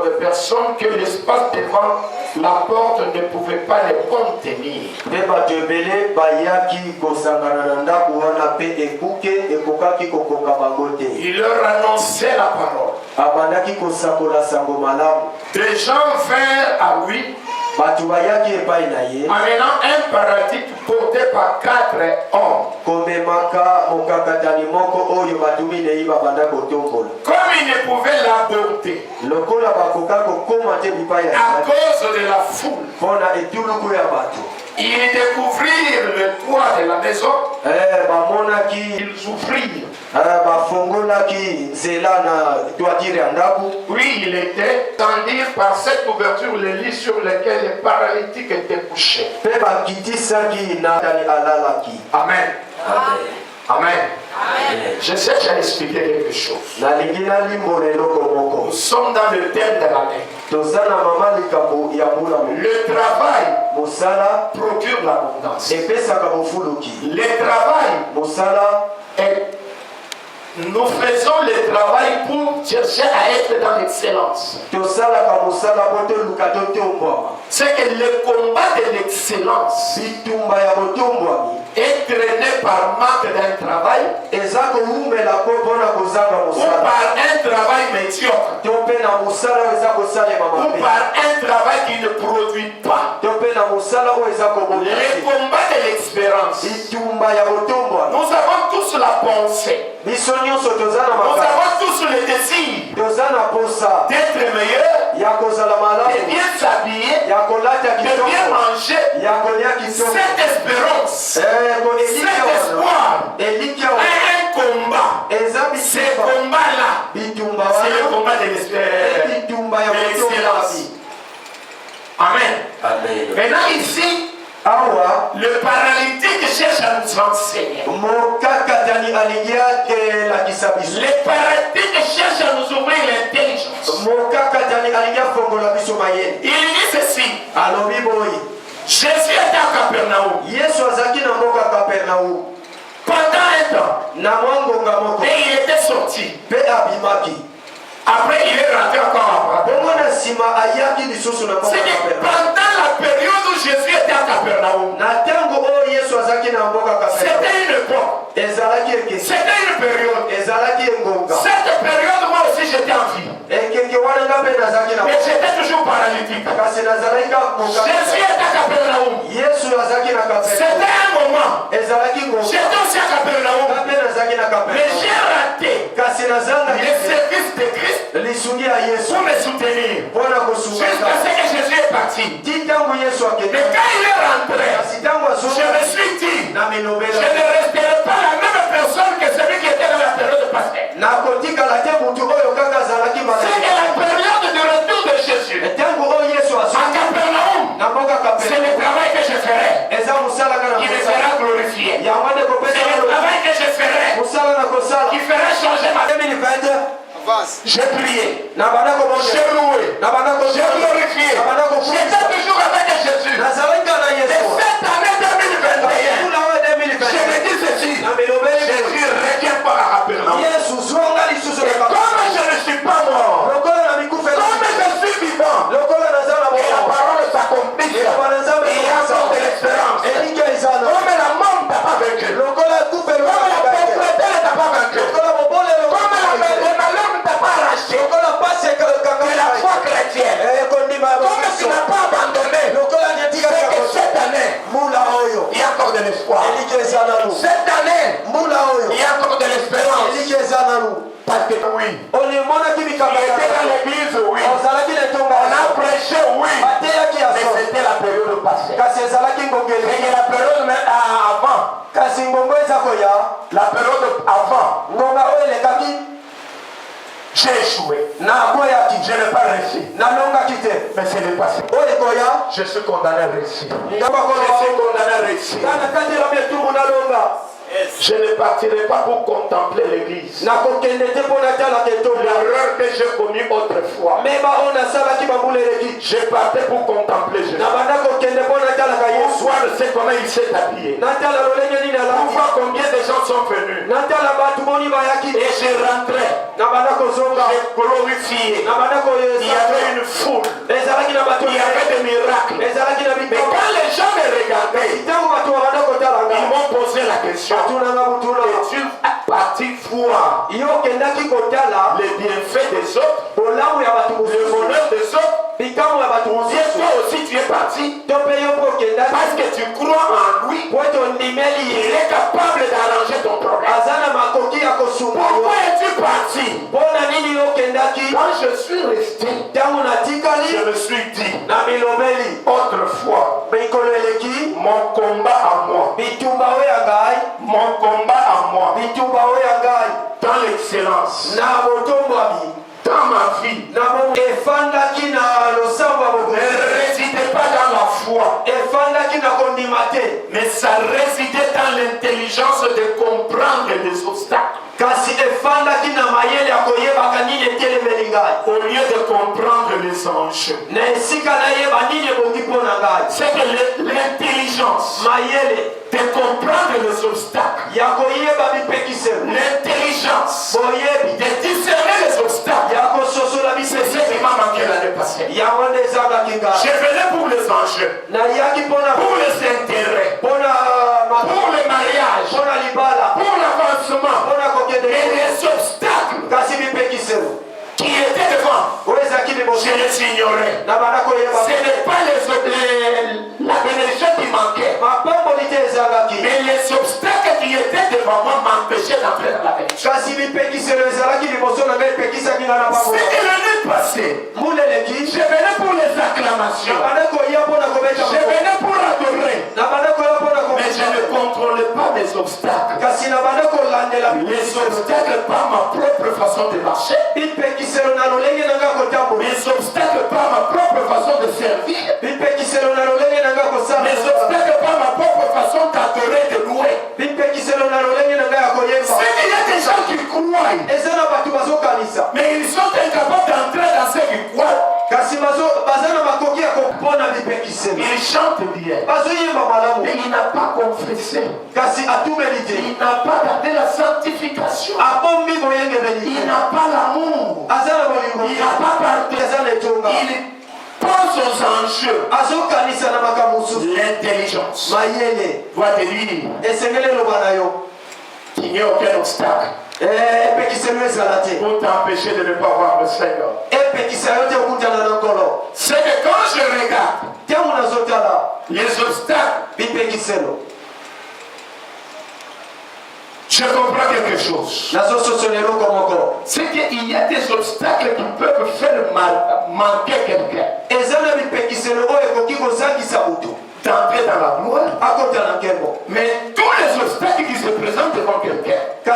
nombre de personnes que l'espace devant la porte ne pouvait pas les contenir. Il leur annonçait la parole. Des gens vinrent à lui amenant un paralytique porté par 4 hommes. Comme il ne pouvait l'aborder à cause de la foule, ils découvrirent le toit de la maison. Ils ouvrirent. Oui, il était, tendir par cette ouverture les lits sur lesquels les paralytiques étaient couchés. Amen. Amen. Je sais que j'ai expliqué quelque chose. Nous sommes dans le thème de l'année. Le travail procure l'abondance. Le travail est... Nous faisons le travail pour chercher à être dans l'excellence. C'est que le combat de l'excellence est traîné par manque d'un travail ou par un travail médiocre ou par un travail qui ne produit pas. Le combat de l'expérience. Nous avons tous la pensée. Nous avons tous le désir d'être meilleurs, de bien s'habiller, de bien manger. Cette espérance, cet espoir, un combat. Ce combat-là, c'est le combat de l'excellence. Amen. Maintenant ici, le paralytique cherche à nous enseigner. Le paralytique cherche à nous ouvrir l'intelligence. Il dit ceci. Jésus était à Capernaum. Pendant un temps. Et il était sorti. Après, il est rentré encore à Capernaum. C'est que pendant la période où Jésus était à Capernaum, c'était une époque. C'était une période. Cette période, moi aussi, j'étais en vie. Mais j'étais toujours paralytique. Jésus était à Capernaum. C'était un moment. J'étais aussi à Capernaum. Mais j'ai raté le service de Christ pour me soutenir. Jusqu'à ce que Jésus est parti. Mais quand il est rentré, je me suis dit, je ne resterai pas la même personne que celui qui était dans la période passée. C'est que la période de retour de Jésus à Capernaum, c'est le travail que je ferai qui me fera glorifier. C'est le travail que je ferai qui fera changer ma vie. J'ai prié, j'ai loué, j'ai glorifié. J'étais toujours avec Jésus. Et cette année 2021, je me dis ceci, Jésus ne revient pas à Capernaum. Comme je ne suis pas mort, comme je suis vivant, et la parole s'accomplit, il y a encore de l'espérance. Comme la mort n'a pas vaincu, comme la pauvreté n'a pas vaincu, comme le malheur ne t'a pas arraché, que la foi chrétienne, comme tu n'as pas abandonné, c'est que cette année, il y a encore de l'espoir. Cette année, il y a encore de l'espérance. Parce que oui, on était dans l'église, oui, on a prêché, oui, mais c'était la période passée. Et la période avant, la période avant, j'ai échoué. Je n'ai pas réussi. Mais c'est le passé. Je suis condamné à réussir. Je suis condamné à réussir. Je ne partirai pas pour contempler l'église. L'erreur que j'ai commise autrefois. Je partais pour contempler Jésus. Pour voir comment il s'est habillé. Pour voir combien de gens sont venus. Et je rentrais. J'ai glorifié. Il y avait une foule. Il y avait des miracles. Mais quand les gens me regardaient, ils m'ont posé la question. Es-tu parti voir les bienfaits des autres, le bonheur des autres? Et toi aussi tu es parti parce que tu crois en lui. Il est capable d'arranger ton problème. Pourquoi es-tu parti? Quand je suis resté, je me suis dit, autrefois, mon combat à moi, mon combat à moi, dans l'excellence, dans ma vie, ne résidait pas dans la foi, mais ça résidait dans l'intelligence de comprendre les obstacles. Au lieu de comprendre les enjeux, c'est que l'intelligence de comprendre les obstacles, l'intelligence de discerner les obstacles, c'est ce qui m'a manqué l'année passée. Je venais pour les enjeux, pour les intérêts, pour le mariage, pour l'avancement, et les obstacles qui étaient devant, je les ignorais. Ce n'est pas la bénédiction qui manquait, mais les obstacles qui étaient devant moi m'empêchaient d'entrer dans la bénédiction. C'était l'année passée. Je venais pour les acclamations. Je venais pour adorer. Mais je ne contrôlais pas mes obstacles. Les obstacles par ma propre façon de marcher. Mes obstacles par ma propre façon de servir. Mes obstacles par ma propre façon d'adorer, de louer. C'est qu'il y a des gens qui croient, mais ils sont incapables d'entrer dans ce qu'ils croient. Il chante bien, mais il n'a pas confessé. Il n'a pas gardé la sanctification. Il n'a pas l'amour. Il n'a pas pardonné. Il pense aux enjeux. L'intelligence doit te dire qu'il n'y a aucun obstacle pour t'empêcher de ne pas voir le Seigneur. C'est que quand je regarde les obstacles, je comprends quelque chose. C'est qu'il y a des obstacles qui peuvent faire manquer quelqu'un d'entrer dans la gloire. Mais tous les obstacles qui se présentent devant quelqu'un, si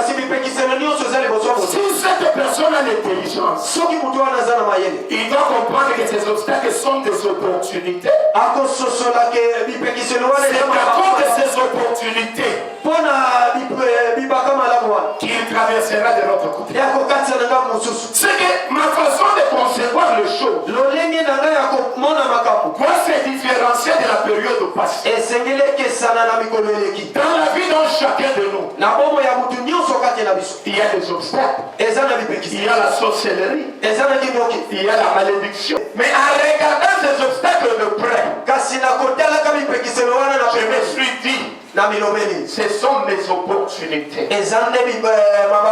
cette personne a l'intelligence, il doit comprendre que ces obstacles sont des opportunités. C'est à cause de ces opportunités qu'il traversera de l'autre côté. C'est que ma façon de concevoir les choses doit se différencier de la période passée. Dans la vie de chacun de nous, il y a des obstacles. Il y a la sorcellerie. Il y a la malédiction. Mais en regardant ces obstacles de près, je me suis dit, ce sont mes opportunités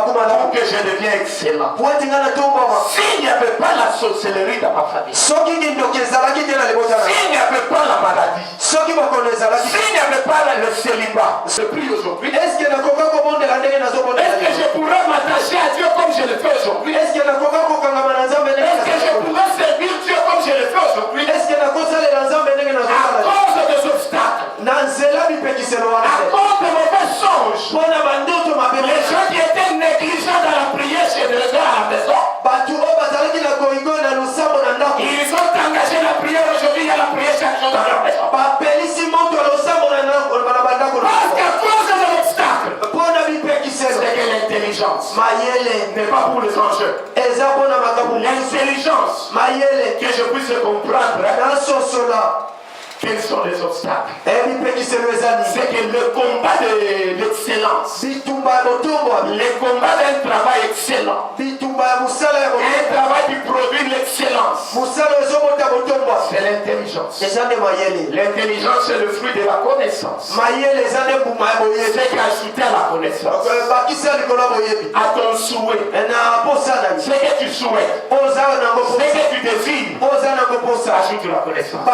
pour que je devienne excellent. S'il n'y avait pas la sorcellerie dans ma famille, s'il n'y avait pas la maladie, s'il n'y avait pas le célibat, je prie aujourd'hui, est-ce que je pourrais m'attacher à Dieu comme je le fais aujourd'hui? Est-ce que je pourrais servir Dieu comme je le fais aujourd'hui? À cause des obstacles, à cause de mauvais songes, les gens qui étaient négligents dans la prière chez les gens à la maison, ils ont engagé la prière aujourd'hui, il y a la prière chaque jour dans leur maison. Parce qu'à cause de l'obstacle, n'est pas pour les enjeux. L'intelligence, que je puisse comprendre quels sont les obstacles. C'est que le combat de l'excellence, le combat d'un travail excellent, un travail qui produit l'excellence, c'est l'intelligence. L'intelligence, c'est le fruit de la connaissance. C'est qu'ajouter à la connaissance, à ton souhait, ce que tu souhaites, ce que tu désires, ajoute la connaissance.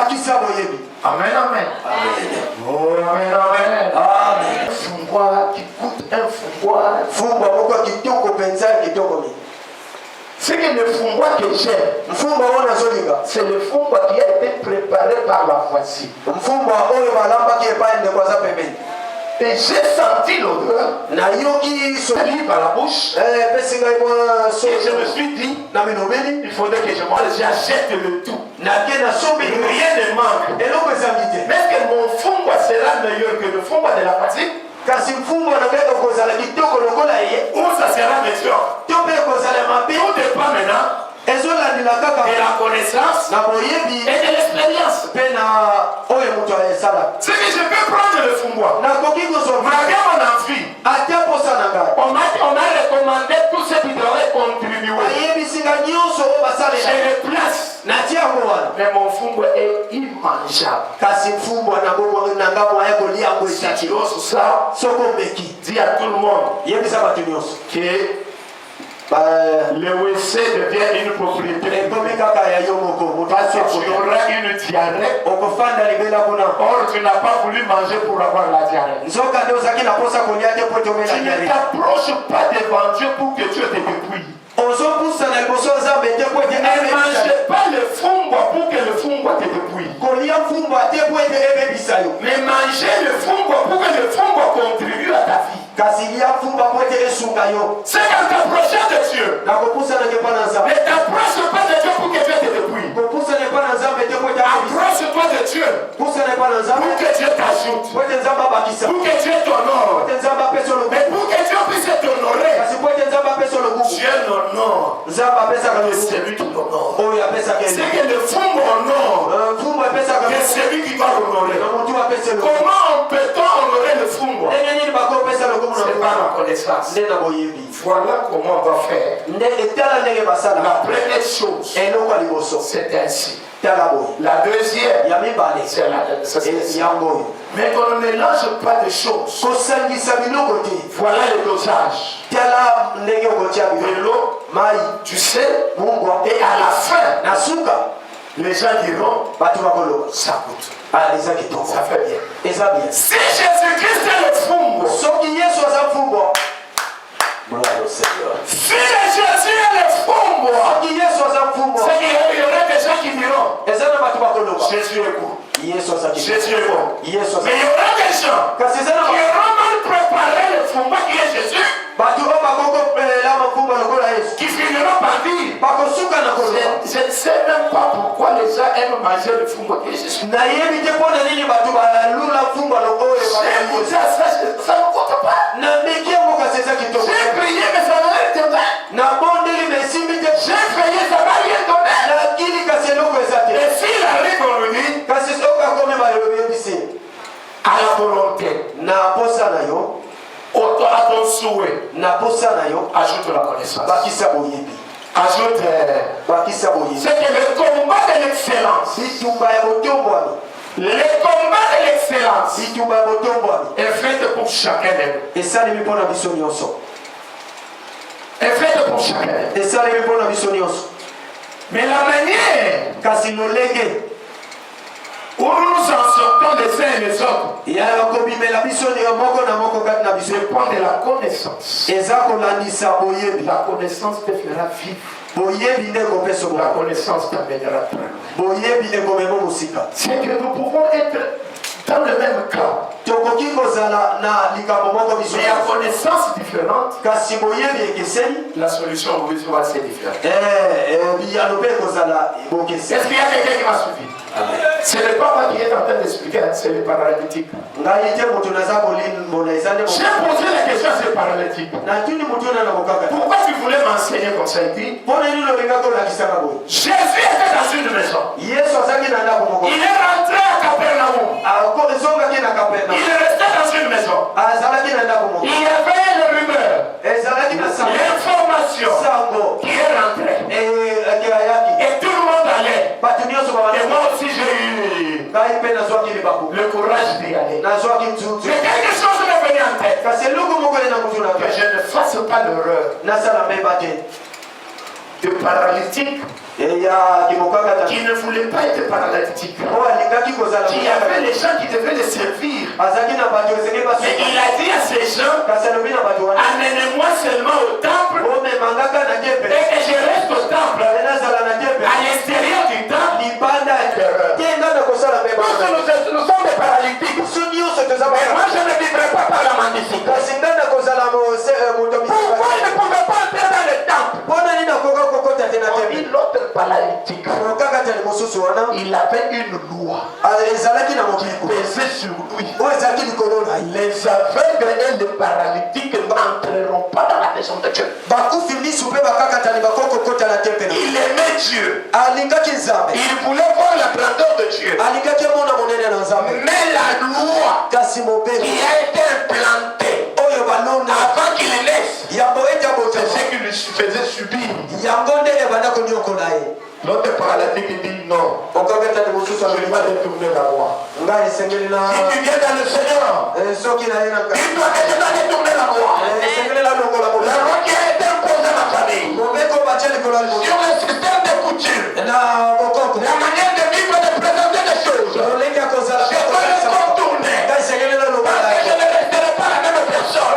Amen, amen. Oh, amen, amen. Un fumboir qui coûte un fumboir. C'est que le fumboir que j'aime, c'est le fumboir qui a été préparé par la voisine. Et j'ai senti l'odeur salive à la bouche. Et je me suis dit, il faudrait que je mange. J'achète le tout. Rien ne manque. Mais est-ce que mon fumboir sera meilleur que le fumboir de la voisine? Ou ça sera médiocre? Tout dépend maintenant de la connaissance et de l'expérience. C'est que je peux prendre le fumboir. Malgré mon envie, on m'a recommandé tout ce qui devrait contribuer. Je le place. Mais mon fumboir est immangeable. Si tu oses ça, dis à tout le monde que le WC devient une propriété. Parce que tu auras une diarrhée. Or, tu n'as pas voulu manger pour avoir la diarrhée. Tu ne t'approches pas devant Dieu pour que Dieu te dépouille. Ne mangez pas le fumboir pour que le fumboir te dépouille. Mais mangez le fumboir pour que le fumboir contribue à ta vie. C'est en t'approchant de Dieu. Ne t'approche pas de Dieu pour que Dieu te dépouille. Approche-toi de Dieu pour que Dieu t'ajoute, pour que Dieu t'honore. Mais pour que Dieu puisse t'honorer, Dieu l'honore. C'est celui qui l'honore. C'est que le fumboir honore, c'est celui qui doit l'honorer. Comment peut-on honorer le fumboir? C'est par la connaissance. Voilà comment on va faire. La première chose, c'est ainsi. La deuxième, c'est mais qu'on ne mélange pas de choses. Voilà le dosage. De l'eau, tu sais, et à la fin, les gens diront, ça coûte. Ça fait bien. Si Jésus-Christ est le fumboir, si Jésus est le fumboir, c'est qu'il y aurait des gens qui diront, Jésus est bon. Jésus est bon. Mais il y aura des gens qui auront mal préparé le fumboir qui est Jésus, qui finiront par dire, je ne sais même pas pourquoi les gens aiment manger le fumboir qui est Jésus. J'ai goûté à ça, ça ne compte pas. J'ai prié, mais ça n'a rien donné. J'ai prié, ça n'a rien donné. Et s'il arrive, on lui dit, à la volonté, à ton souhait, ajoute la connaissance. Ajoute. C'est que le combat de l'excellence, le combat de l'excellence est fait pour chacun de nous. Est fait pour chacun. Mais la manière où nous nous en sortons les uns et les autres dépend de la connaissance. La connaissance te fera vivre. La connaissance t'amènera très loin. C'est que nous pouvons être dans le même cas. Mais à connaissance différente, la solution sera assez différente. Est-ce qu'il y a quelqu'un qui m'a suivi? Amen. Ce n'est pas moi qui est en train d'expliquer, c'est les paralytiques. J'ai posé la question à ces paralytiques. Pourquoi tu voulais m'enseigner comme ça? Il dit, Jésus était dans une maison. Il est rentré à Capernaum. Il est resté dans une maison. Il y avait le rumeur, l'information qui est rentrée. Et tout le monde allait. Et moi aussi j'ai eu le courage d'y aller. Mais quelque chose m'est venu en tête. Que je ne fasse pas l'erreur de paralytique qui ne voulaient pas être paralytiques. Il y avait les gens qui devaient les servir. Mais il a dit à ces gens, amenez-moi seulement au temple et que je reste au temple. À l'extérieur du temple, nous sommes des paralytiques. Mais moi je ne vivrai pas par la mendicité. Pourquoi il ne pouvait pas entrer dans le temple? L'autre paralytique, il avait une loi pesée sur lui. Les aveugles et les paralytiques n'entreront pas dans la maison de Dieu. Il aimait Dieu. Il voulait voir la grandeur de Dieu. Mais la loi qui a été implantée avant qu'il naisse, c'est ce qui lui faisait subir. L'autre paralytique dit non. Je ne vais pas détourner la loi. Si tu viens dans le Seigneur, dis-toi que je dois détourner la loi. La loi qui a été imposée à ma famille. Sur le système de coutume. La manière de vivre, de présenter des choses. Je dois le contourner. Parce que je ne resterai pas la même personne.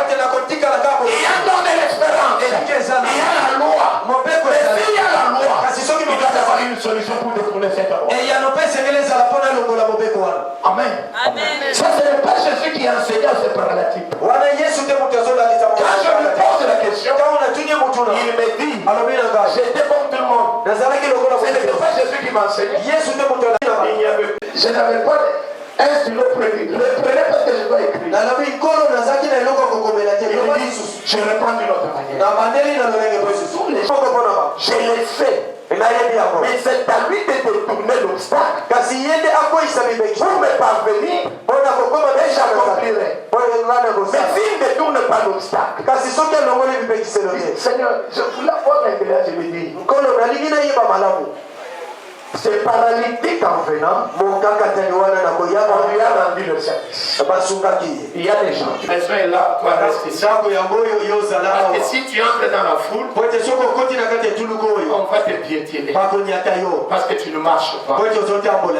Il y a donc de l'espérance. Il y a la loi. Mais s'il y a la loi, il doit y avoir une solution pour détourner cette loi. Amen. Ça, ce n'est pas Jésus qui a enseigné à ces paralytiques. Quand je lui pose la question, il me dit, j'étais comme tout le monde. Ce n'était pas Jésus qui m'a enseigné. Je n'avais pas un stylo prévu. Je le prenais parce que je dois écrire. Je reprends d'une autre manière. Je l'ai fait. Mais c'est à lui de détourner l'obstacle. Pour me parvenir, et j'accomplirai. Mais s'il ne détourne pas l'obstacle, Seigneur, je voulais avoir l'intérêt, je lui dis. C'est paralytique en venant, on lui a rendu le service. Il y a des gens qui sont là, toi reste ici. Parce que si tu entres dans la foule, on va te piétiner. Parce que tu ne marches pas.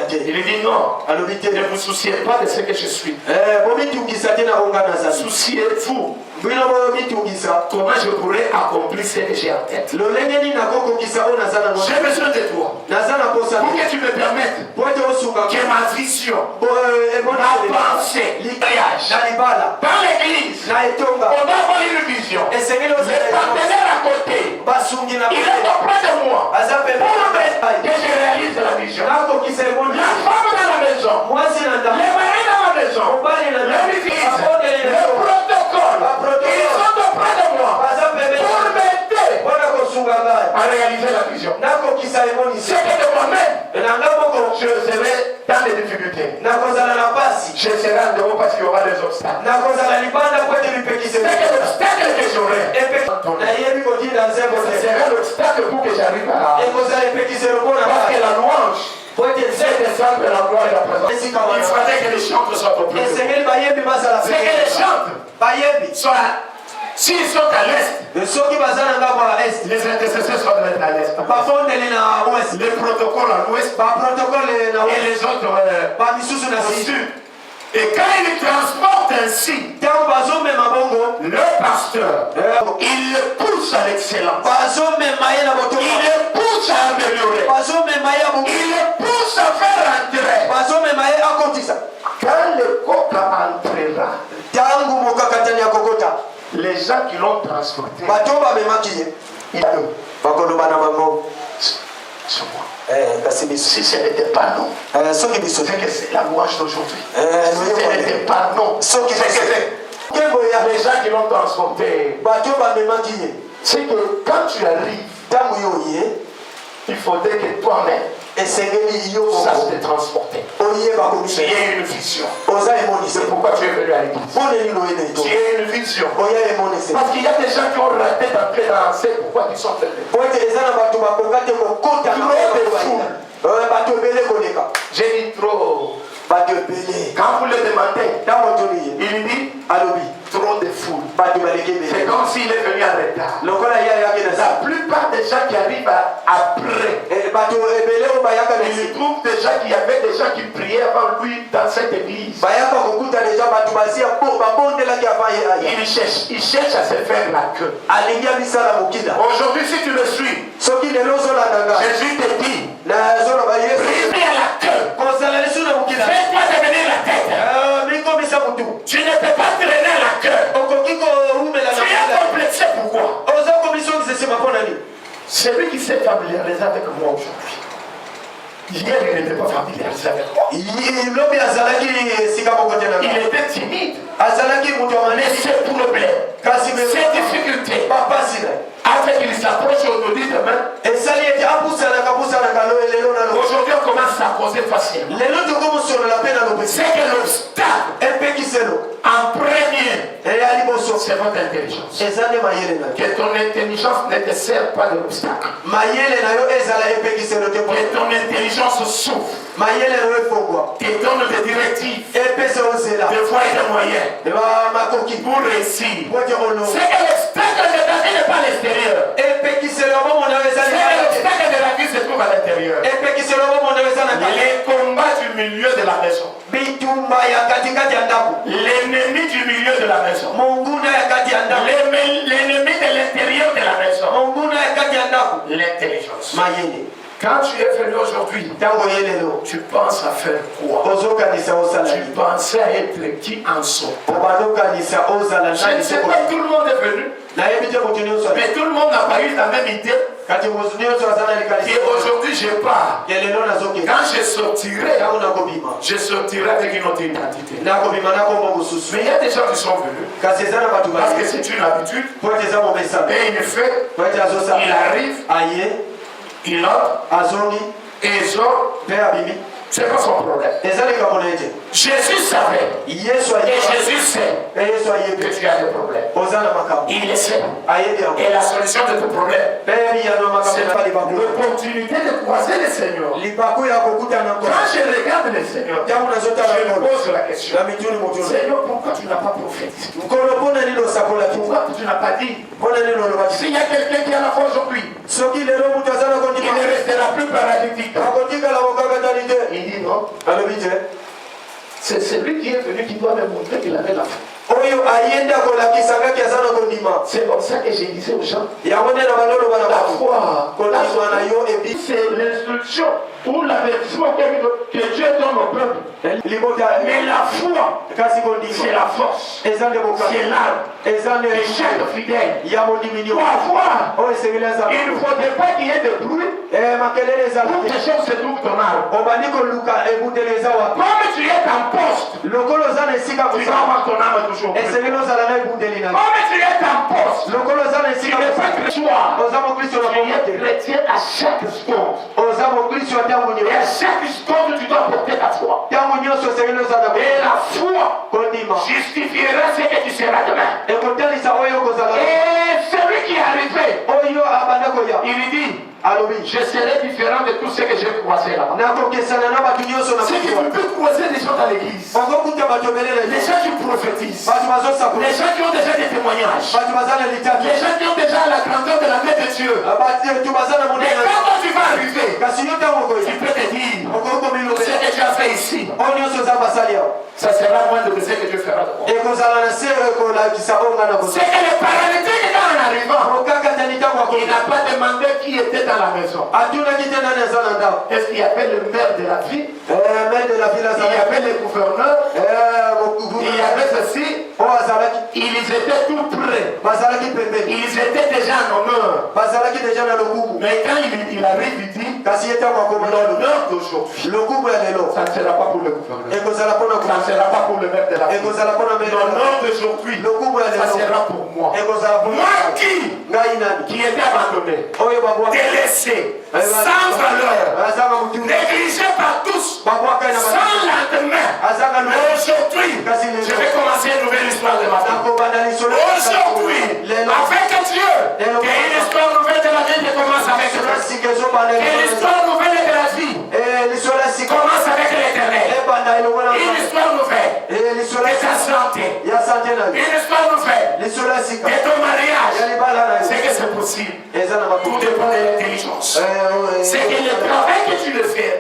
Il dit non, ne vous souciez pas de ce que je suis. Souciez-vous. Comment je pourrais accomplir ce que j'ai en tête. J'ai besoin de toi. Pour que tu me permettes que ma vision, ma pensée, dans l'église, on doit avoir une vision. Le partenaire à côté, il est auprès de moi pour que je réalise la vision. La femme dans la maison, le mari dans la maison, l'église, le protocole, ils sont auprès de moi pour m'aider à réaliser la vision. C'est que de moi-même, je serai dans les difficultés. Je serai en dehors parce qu'il y aura des obstacles. C'est que l'obstacle que j'aurai, ce sera l'obstacle pour que j'arrive à. Parce que la louange, c'est descendre la gloire et la présence. Il fallait que les chantres soient au plus haut. C'est que les chantres soient. S'ils sont à l'est, les intercesseurs doivent être à l'est. Les protocoles à l'ouest et les autres au sud. Et quand ils transportent ainsi, le pasteur, il le pousse à l'excellence. Il le pousse à améliorer. Il le pousse à faire entrer. Quand le coq entrera, les gens qui l'ont transporté, il y a eux. C'est moi. Si ce n'était pas non, c'est que c'est la louange d'aujourd'hui. Si ce n'était pas non, c'est que c'est. Les gens qui l'ont transporté, c'est que quand tu arrives, il faudrait que toi-même, ça se transporte. Tu as une vision. C'est pourquoi tu es venu à l'église. Tu as une vision. Parce qu'il y a des gens qui ont raté d'entrer dans la scène. Pourquoi ils sont venus? J'ai dit trop. Quand vous le demandez, il dit trop de foule. C'est comme s'il est venu en retard. La plupart des gens qui arrivent après, ils trouvent déjà qu'il y avait des gens qui priaient avant lui dans cette église. Il cherche à se faire la queue. Aujourd'hui, si tu le suis, Jésus te dit, prie à la queue. Fais-toi devenir la tête. Tu ne peux pas traîner à la queue. Tu es complexé pourquoi? Celui qui s'est familiarisé avec moi aujourd'hui, hier il n'était pas familiarisé avec moi. Il était timide. Mais ses problèmes, ses difficultés, avec il s'approche aujourd'hui demain. Aujourd'hui on commence à causer facilement. C'est que l'obstacle en premier, c'est votre intelligence. Que ton intelligence ne te sert pas de l'obstacle. Que ton intelligence souffre. Te donne des directives, des voies et des moyens pour réussir. C'est que l'obstacle n'est pas à l'extérieur. C'est que l'obstacle de la vie se trouve à l'intérieur. Les combats du milieu de la maison. L'ennemi du milieu de la maison. L'ennemi de l'intérieur de la maison. L'intelligence. Quand tu es venu aujourd'hui, tu penses à faire quoi? Tu pensais à être qui en soi? Je ne sais pas, tout le monde est venu. Mais tout le monde n'a pas eu la même idée. Et aujourd'hui je pars. Quand je sortirai avec une autre identité. Mais il y a des gens qui sont venus parce que c'est une habitude. Et il fait, il arrive, il entre, et il sort. C'est pas son problème. Jésus savait. Et Jésus sait que tu as des problèmes. Il le sait. Et la solution de ton problème, c'est l'opportunité de croiser le Seigneur. Quand je regarde le Seigneur, je me pose la question. Seigneur, pourquoi tu n'as pas prophétisé? Pourquoi tu n'as pas dit? S'il y a quelqu'un qui a la foi aujourd'hui, il ne restera plus paralytique. Il dit non. C'est celui qui est venu qui doit me montrer qu'il avait la foi. C'est comme ça que je disais aux gens. La foi, c'est l'instruction ou la version que Dieu donne au peuple. Mais la foi, c'est la force. C'est l'arme. Et chaque fidèle doit avoir. Il ne faudrait pas qu'il y ait de bruit pour que les choses se trouvent ton arme. Comme tu es en poste, tu dois avoir ton arme toujours. Comme tu es en poste, tu ne fais que toi. Tu es chrétien à chaque seconde. Et à chaque seconde, tu dois porter ta foi. Et la foi justifiera ce que tu seras demain. Et celui qui est arrivé, il dit, je serai différent de tout ce que j'ai croisé là-bas. C'est que tu peux croiser des gens dans l'église. Les gens qui prophétisent. Les gens qui ont déjà des témoignages. Les gens qui ont déjà la grandeur de la main de Dieu. Mais quand tu vas arriver, tu peux te dire, ce que tu as fait ici, ça sera moins de ce que Dieu fera de moi. C'est que le paralytique est en arrivant. Il n'a pas demandé qui était dans la maison. Est-ce qu'il y avait le maire de la ville? Il y avait le gouverneur. Il y avait ceci. Ils étaient tout prêts. Ils étaient déjà en honneur. Mais quand il arrive, il dit l'honneur d'aujourd'hui, ça ne sera pas pour le gouverneur. Ça ne sera pas pour le maître de la ville. L'honneur d'aujourd'hui, ça sera pour moi. Moi qui était abandonné, délaissé, sans valeur, négligé par tous, sans lendemain. Mais aujourd'hui, je vais commencer une nouvelle histoire de ma vie. Aujourd'hui, avec Dieu, il y a une histoire nouvelle de la vie qui commence avec Dieu. Une histoire nouvelle de la vie commence avec l'Éternel. Une histoire nouvelle de ta santé. Une histoire nouvelle de ton mariage. C'est que c'est possible. Tout dépend de l'intelligence. C'est que le travail que tu le fais,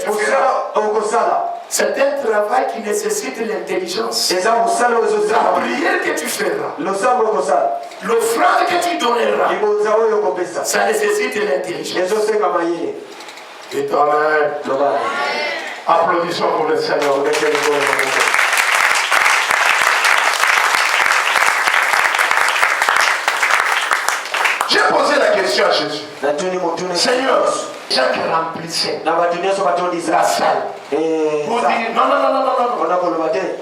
c'est un travail qui nécessite l'intelligence. La prière que tu feras, l'offrande que tu donneras, ça nécessite l'intelligence. Et toi-même, applaudissons pour le Seigneur. J'ai posé la question à Jésus. Seigneur, Jacques remplissait la salle. Pour dire non.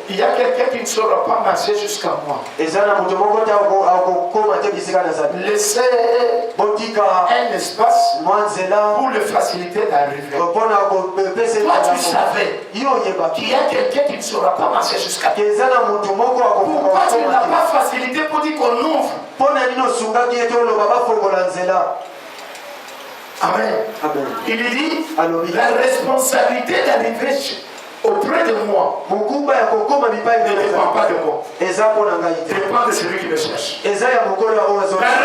Il y a quelqu'un qui ne saura pas marcher jusqu'à moi. Laissez un espace pour le faciliter d'arriver. Toi, tu savais qu'il y a quelqu'un qui ne saura pas marcher jusqu'à toi. Pourquoi tu ne l'as pas facilité pour dire qu'on ouvre? Amen. Il dit la responsabilité d'arriver auprès de moi ne dépend pas de moi. Dépend de celui qui me cherche. La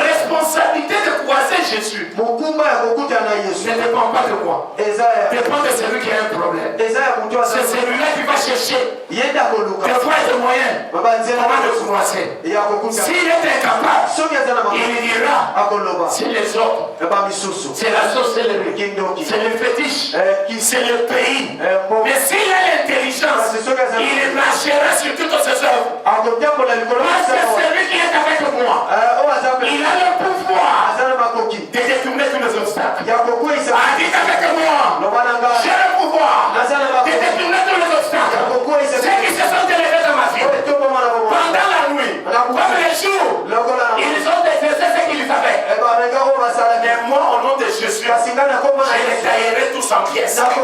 responsabilité de croiser Jésus ne dépend pas de moi. Dépend de celui qui a un problème. C'est celui-là qui va chercher des voies de moyens comment le croiser. S'il est incapable, il dira c'est les autres. C'est la sorcellerie. C'est le fétiche. C'est le pays. Mais s'il a l'intelligence, il marchera sur toutes ses œuvres. Parce que celui qui est avec moi, il a le pouvoir de détourner tous les obstacles. Dit avec moi, j'ai le pouvoir de détourner tous les obstacles. Ceux qui se sont élevés dans ma vie, pendant la nuit, comme les jours, ils ont exercé ce qu'ils avaient. Mais moi, au nom de Jésus, je les taillerai tous en pièces. Moi, au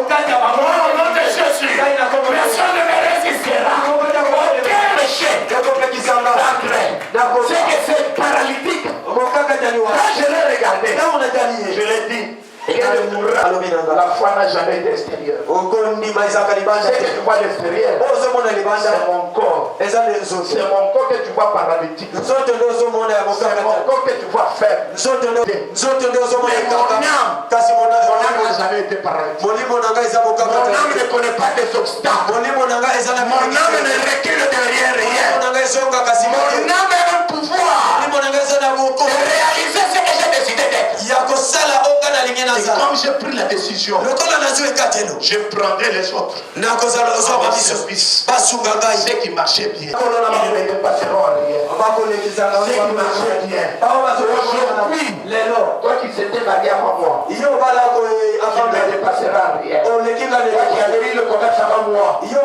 nom de Jésus, personne ne me résistera. Aucun péché c'est que c'est paralytique. Quand je l'ai regardé, je l'ai dit. La foi n'a jamais été extérieure. Ce que tu vois l'extérieur, c'est mon corps. C'est mon corps que tu vois paralytique. C'est mon corps que tu vois faible. Mon âme n'a jamais été paralytique. Mon âme ne connaît pas des obstacles. Mon âme ne recule derrière rien. Mon âme a un pouvoir de réaliser ce que j'ai décidé d'être. Et comme j'ai pris la décision, je prendrai les autres à mon service. Ceux qui marchaient bien, ils ne me dépasseront en rien. Ceux qui marchaient bien, aujourd'hui, toi qui s'étais marié avant moi, tu ne me dépasseras en rien. Toi qui avais eu le commerce avant moi, tu ne me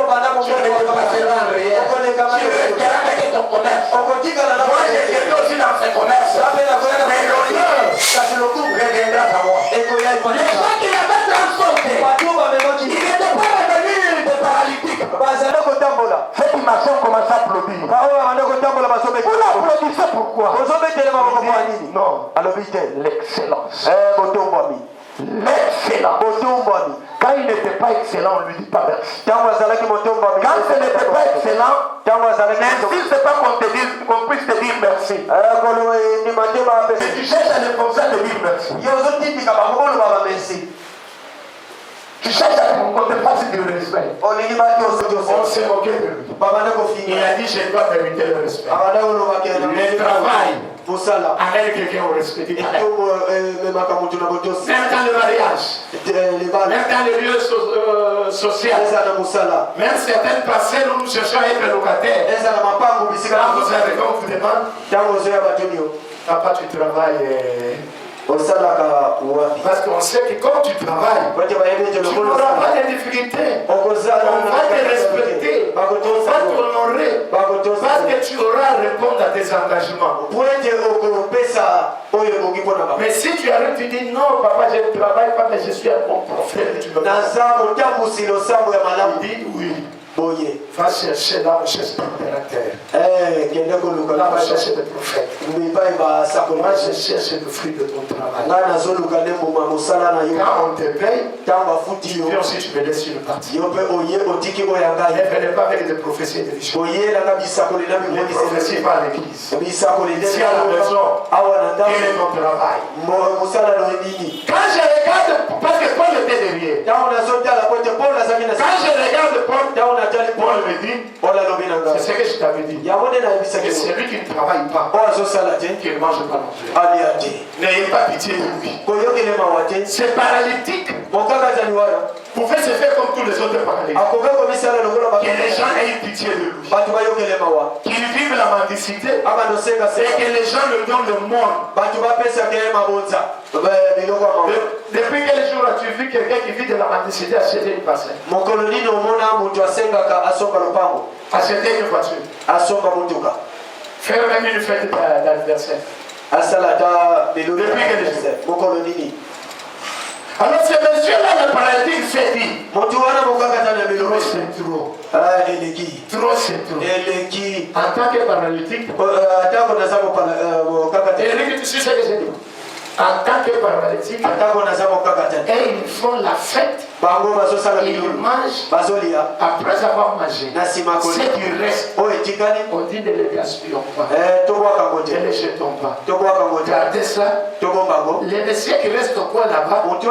dépasseras en rien. Tu resteras avec ton commerce. Moi, j'ai été aussi dans ce commerce. Mais l'honneur reviendra à moi. Les gens qui l'avaient transporté, ils n'étaient pas revenus de paralytiques. Ceux qui marchaient ont commencé à applaudir. Vous l'applaudissez pourquoi? Non. L'excellence. L'excellence. Quand il n'était pas excellent, on ne lui dit pas merci. Quand ce n'était pas excellent, n'insiste pas qu'on puisse te dire merci. Si tu cherches à l'enfoncer, te dire merci. Tu cherches à qu'on te fasse du respect. On s'est moqué de lui. Il a dit je dois mériter le respect. Le travail amène quelqu'un au respect. Même dans le mariage, même dans le lieu social, même certaines personnes où nous cherchons à être locataires, Quand vous arrivez, on vous demande, papa, tu travailles parce qu'on sait que quand tu travailles, tu n'auras pas de difficultés. On va te respecter, on va t'honorer, parce que tu auras à répondre à tes engagements. Mais si tu arrives, tu dis non, papa, je ne travaille pas, mais je suis un bon prophète. Tu me dis oui. Va chercher là où cherche l'impérateur. Là où cherche le prophète. Moi, je cherche le fruit de ton travail. Quand on te paye, tu viens aussi, tu me laisses sur le parti. Ne venez pas avec des prophéties de richesse. Les prophéties pas à l'église. Si à la maison, quel est ton travail? Quand je regarde, parce que Paul était derrière. Quand je regarde Paul me dit, c'est ce que je t'avais dit. Que celui qui ne travaille pas, qui ne mange pas non plus. N'ayez pas pitié de lui. C'est paralytique. Pouvait se faire comme tous les autres paralytiques. Que les gens aient pitié de lui. Qu'il vive la mendicité. Et que les gens le donnent le monde. Depuis quel jour as-tu vu quelqu'un qui vit de la mendicité acheter une parcelle? Acheter une voiture. Faire même une fête d'anniversaire. Depuis quel jour? Alors ce monsieur-là, le paralytique s'est dit, trop c'est trop. Trop c'est trop. En tant que paralytique, Eric, tu sais ce que j'ai dit? En tant que paralytique, et ils font la fête, ils mangent, après avoir mangé, ce qui reste, on dit ne les gaspillons pas, ne les jetons pas, gardez ça, les messieurs qui restent au coin là-bas, on va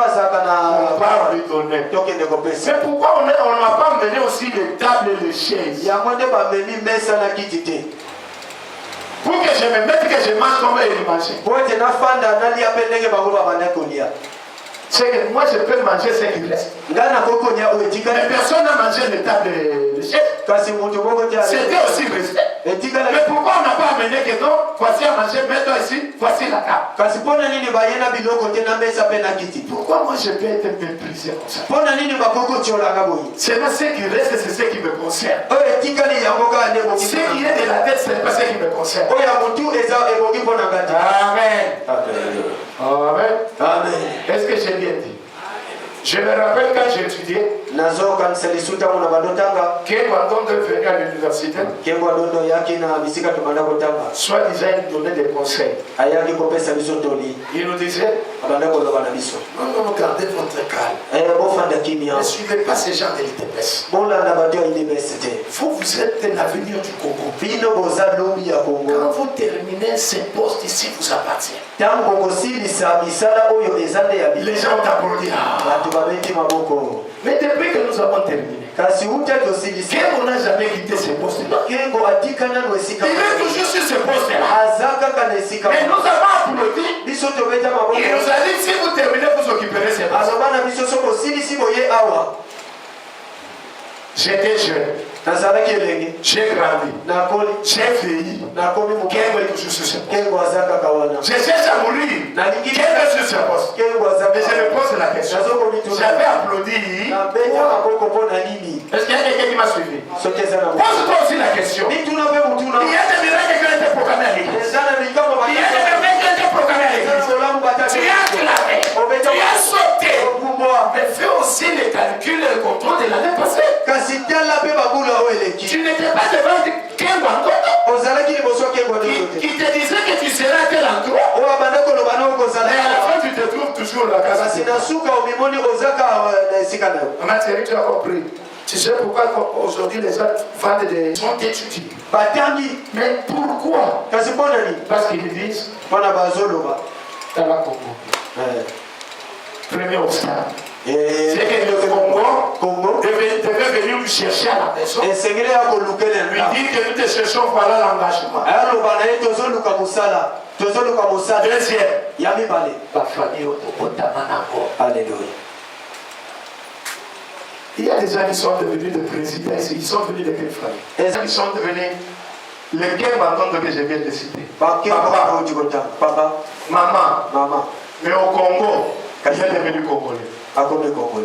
lui donner. Mais pourquoi on n'a pas mené aussi les tables et les chaises? Pour que je me mette, que je mange comme ils mangeaient. C'est que moi je peux manger ce qui reste. Mais personne n'a mangé les tables de chef. C'était aussi resté. Mais pourquoi on n'a pas amené que non? Voici à manger, mets-toi ici, voici la table. Pourquoi moi je peux être méprisé comme ça? C'est pas ce qui reste, c'est ce qui me concerne. Ce qui est de la tête, c'est pas ce qui me concerne. Amen. Amen. Amen. Est-ce que j'ai bien dit? Je me rappelle quand j'ai étudié, Kengwandondo est venu à l'université, soit-disant il donnait des conseils. Il nous disait, non, gardez votre calme. Ne suivez pas ces gens de l'ITPS. Vous êtes l'avenir du Congo. Quand vous terminez, ces postes ici vous appartiennent. Les gens t'applaudiront. Mais depuis que nous avons terminé, Kengo n'a jamais quitté ce poste-là. Il est toujours sur ce poste-là. Mais nous avons applaudi. Il nous a dit, si vous terminez, vous occuperez ce poste. J'étais jeune. J'ai grandi. J'ai vieilli. Kengo est toujours sur ce poste. Je cherche à mourir. Kengo est sur ce poste. Mais je me pose la question. J'avais applaudi. Est-ce qu'il y a quelqu'un qui m'a suivi? Pose-toi aussi la question. Il y a des miracles qui ont été proclamés à l'église. Il y a des miracles qui ont été proclamés à l'église. Tu as clamé. Tu as sauté. Mais fais aussi les calculs et le contrôle de l'année passée. Tu n'étais pas devant Kengwandondo qui te disait que tu serais à quel endroit. Et à la fin tu te trouves toujours là. Maman Thierry, tu as compris. Tu sais pourquoi aujourd'hui les gens vendent des sont étudiés. Mais pourquoi? Parce qu'ils disent dans la Congo. Premier obstacle. C'est que le Congo devait venir nous chercher à la maison. Lui dire que nous te cherchons, voilà l'engagement. Deuxième, alléluia. Il y a des gens qui sont devenus des présidents ici. Ils sont venus de quelle famille? Ils sont devenus Lesquels m'entendent que je viens de citer? Papa, maman. Mais au Congo, quand il est devenu congolais.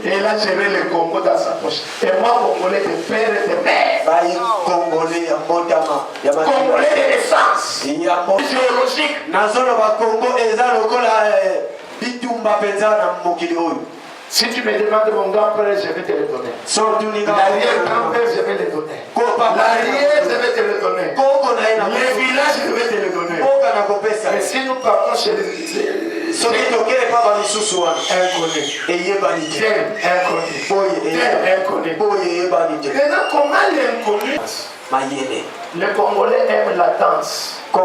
Et il a géré le Congo dans sa poche. Et moi, congolais de père et de mère. Congolais de naissance. Géologique. Si tu me demandes mon grand-père, je vais te le donner. L'arrière-grand-père, je vais le donner. L'arrière, je vais te le donner. Les villages, je vais te le donner. Mais si nous partons chez les inconnu. Maintenant, comment l'inconnu? Les Congolais aiment la danse. C'est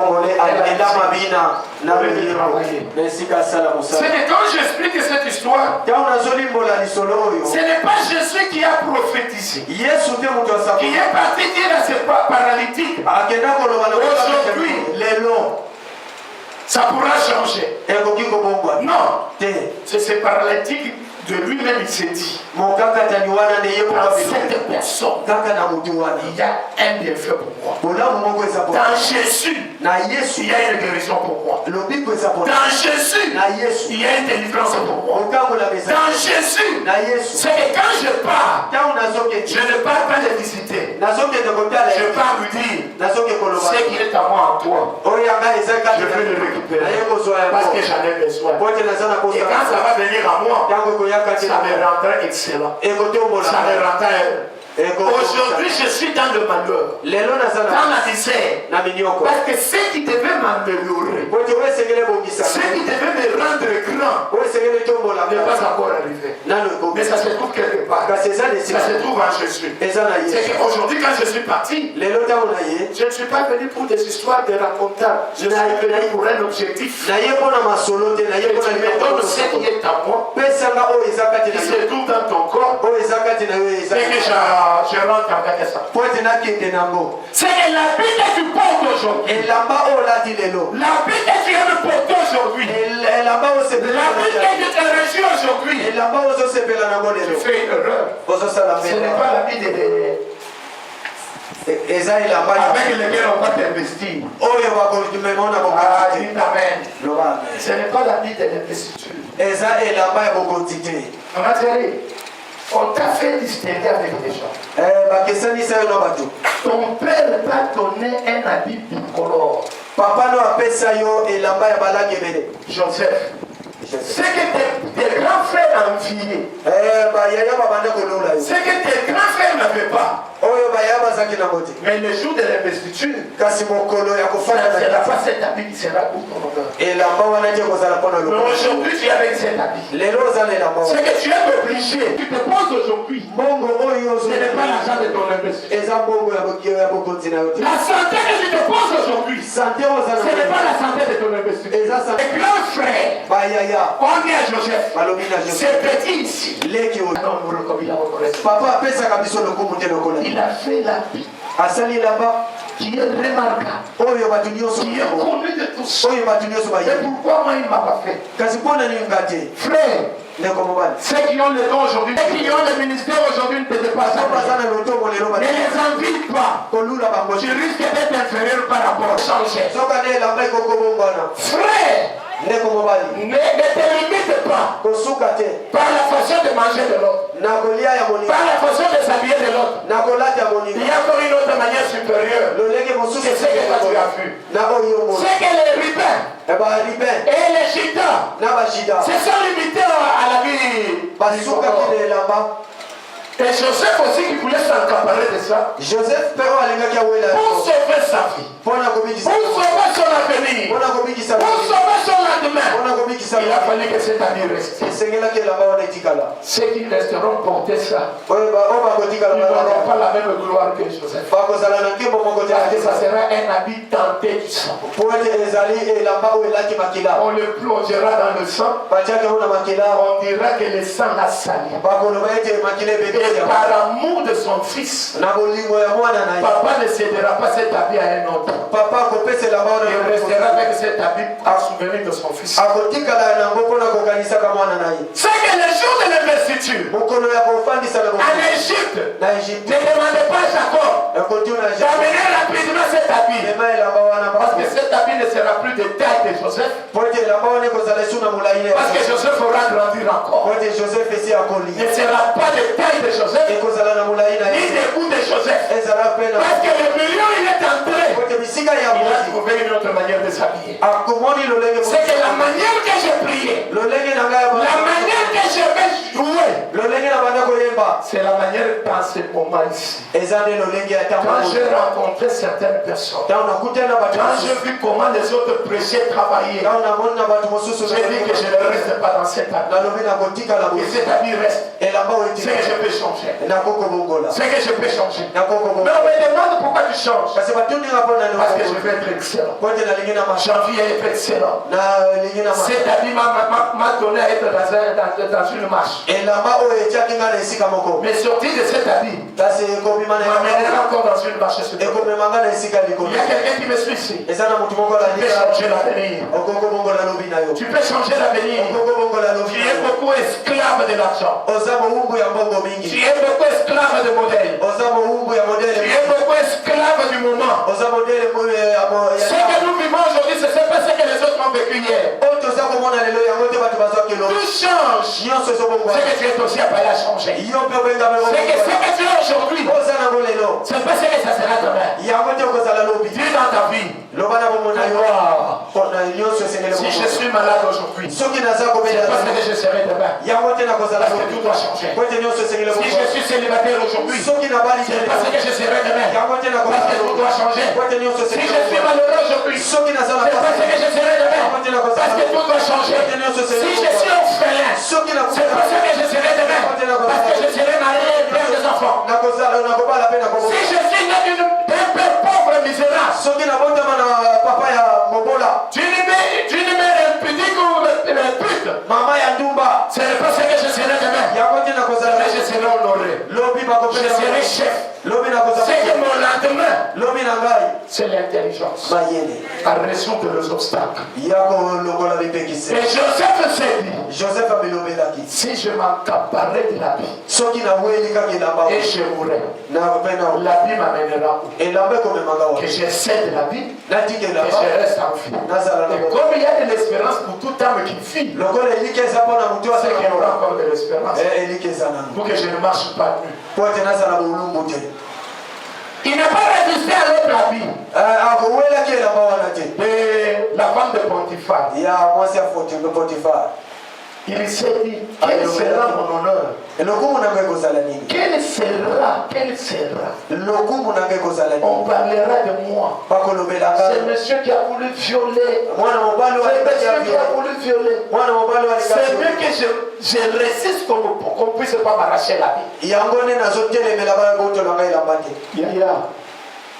que quand j'explique cette histoire, ce n'est pas Jésus qui a prophétisé, qui est parti dire à ces paralytiques, aujourd'hui, ça pourra changer. Non, c'est ces paralytiques. De lui-même, il s'est dit, dans cette personne, il y a un bienfait pour moi. Dans Jésus, il y a une guérison pour moi. Dans Jésus, il y a une délivrance pour moi. Dans Jésus, c'est que quand je pars, je ne pars pas le visiter. Je pars lui dire, ce qui est à moi en toi, je veux le récupérer. Parce que j'en ai besoin. Et quand ça va venir à moi, ça me rendra excellent. Ça me rendra aujourd'hui, je suis dans le malheur, dans la misère. Parce que ce qui devait m'améliorer, ce qui devait me rendre grand, n'est pas encore arrivé. Mais ça se trouve quelque part. Ça se trouve en Jésus. C'est qu'aujourd'hui, quand je suis parti, je ne suis pas venu pour des histoires de racontables. Je suis venu pour un objectif. Et tu me donnes ce qui est à moi, qui se trouve dans ton corps, et que je rentre avec ça. C'est l'habit que tu portes aujourd'hui. L'habit que tu as porté aujourd'hui. L'habit que tu as reçu aujourd'hui. Tu fais une erreur. Ce n'est pas l'habit de avec lequel on va t'investir. Amen. Ce n'est pas l'habit de l'investiture. On t'a fait distinguer avec des gens. Ton père t'a donné un habit bicolore. Joseph. C'est que tes grands frères enviaient. C'est que tes grands frères n'avaient pas. Mais le jour de l'investiture, ce ne sera pas cet habit qui sera pour ton honneur. Mais aujourd'hui, tu es avec cet habit. C'est que tu es obligé. Tu te poses aujourd'hui. Ce n'est pas l'argent de ton investissement. La santé que tu te poses aujourd'hui, ce n'est pas la santé de ton investissement. Les grands frères, on dit à Joseph, c'est petit ici. Il a fait la vie qui est remarquable, qui est connu de tous. Et pourquoi moi il ne m'a pas fait? Frère, ceux qui ont le don aujourd'hui, ceux qui ont le ministère aujourd'hui ne peuvent pas s'appeler. Ne les envie pas. Tu risques d'être inférieur par rapport à changer. Frère, ne te limite pas par la façon de manger de l'autre, par la façon de s'habiller de l'autre. Il y a encore une autre manière supérieure. C'est ce que toi tu as vu. C'est que les ribins et les chitas se sont limités à la vie. Et Joseph aussi qui voulait s'accaparer de ça. Pour sauver sa vie. Pour sauver son avenir. Pour sauver son lendemain. Il a fallu que cet ami reste. Ceux qui resteront porter ça, ils n'auront pas la même gloire que Joseph. Parce que ça sera un habit tenté du sang. On le plongera dans le sang. On dira que le sang l'a sali. Et par amour de son fils, papa ne cédera pas cet habit à un autre. Il restera avec cet habit en souvenir de son fils. C'est que le jour de l'investiture, en Égypte, ne demandez pas à Jacob d'amener rapidement cet habit. Parce que cet habit ne sera plus de taille de Joseph. Parce que Joseph aura grandi encore. Il ne sera pas de taille de Joseph, ni de goût de Joseph. Parce que le million, il est entré. Il a trouvé une autre manière de s'habiller. C'est que la manière que j'ai prié, la manière que je vais jouer, c'est la manière dans ce moment ici. Quand j'ai rencontré certaines personnes, quand j'ai vu comment les autres prêchaient, travaillaient, j'ai dit que je ne reste pas dans cet habit. Et cet habit reste. C'est que je peux changer. C'est que je peux changer. Mais on me demande pourquoi tu changes. Parce que je veux être excellent. Janvier est excellent. Cet habit m'a donné à être dans une marche. Mais sortir de cet habit m'amènera encore dans une marche. Il y a quelqu'un qui me suit ici. Tu peux changer l'avenir. Tu peux changer l'avenir. Tu es beaucoup esclave de l'argent. Tu es beaucoup esclave de modèle. Tu es beaucoup esclave du moment. Ce que nous vivons aujourd'hui, ce n'est pas ce que les autres ont vécu hier. Tout change. Ce que tu es aussi appelé à changer. C'est que ce que tu es aujourd'hui, c'est pas ce que ça sera demain. Tu es dans ta vie. Si je suis malade aujourd'hui, c'est pas ce que je serai demain. Parce que tout doit changer. Si je suis célibataire aujourd'hui, c'est pas ce que je serai demain. Parce que tout doit changer. Si je suis malheureux aujourd'hui, c'est pas ce que je serai demain. Parce que tout doit changer. Si je suis orphelin, c'est pas ce que je serai demain. Parce que je serai marié et père des enfants. Si je suis né d'un père pauvre et misérable, d'une mère impudique ou pute, ce n'est pas ce que je serai demain. Mais je serai honoré. Je serai chef. C'est que mon lendemain, c'est l'intelligence. À raison de nos obstacles. Et Joseph s'est dit, si je m'accaparais de l'habit et je mourrais, l'habit m'amènera où? Que je cède l'habit, que je reste en vie. Et comme il y a de l'espérance pour toute âme qui vit, c'est qu'il y aura encore de l'espérance pour que je ne marche pas nu. Il n'a pas résisté à l'autre habit. La femme de Potiphar. Il s'est dit, quel sera mon honneur? Quel sera? On parlera de moi. C'est monsieur qui a voulu violer. C'est mieux que je résiste pour qu'on puisse pas m'arracher la vie.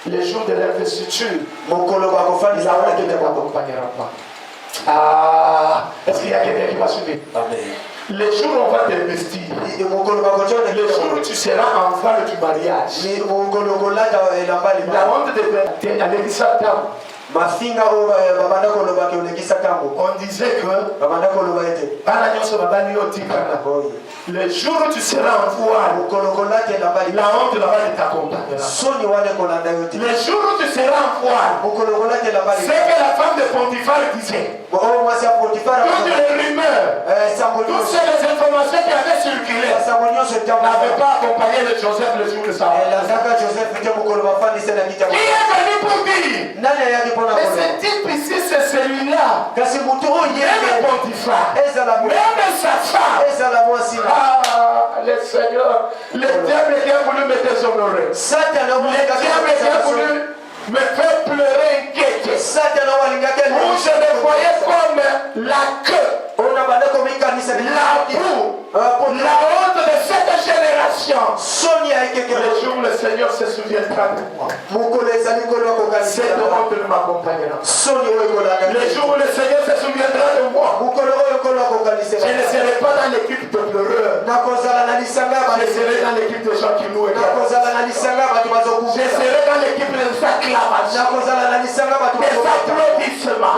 Les jours de l'investiture, la honte ne m'accompagnera pas. Est-ce qu'il y a quelqu'un qui va suivre? Les jours où on va t'investir, les jours où tu seras en phare du mariage, la honte de l'Église. On disait que le jour où tu seras en voile, la honte là-bas ne t'accompagnera. Le jour où tu seras en voile, c'est que la femme de Potiphar disait. Toutes les rumeurs, toutes les informations qui avaient circulé n'avaient pas accompagné le Joseph le jour de sa mort. Qui est venu pour dire? Mais ce type ici, c'est celui-là. Même Potiphar, même sa femme. Le Seigneur, le diable qui a voulu me déshonorer. Le diable qui a voulu me faire pleurer inquiété. Où je me voyais comme la queue, la boue, la honte de cette génération. Le jour où le Seigneur se souviendra de moi, cette honte ne m'accompagnera. Le jour où le Seigneur se souviendra de moi, je ne serai pas dans l'équipe de pleureurs. Je serai dans l'équipe de des gens qui nous regardent. Je serai dans l'équipe des acclamations, des applaudissements,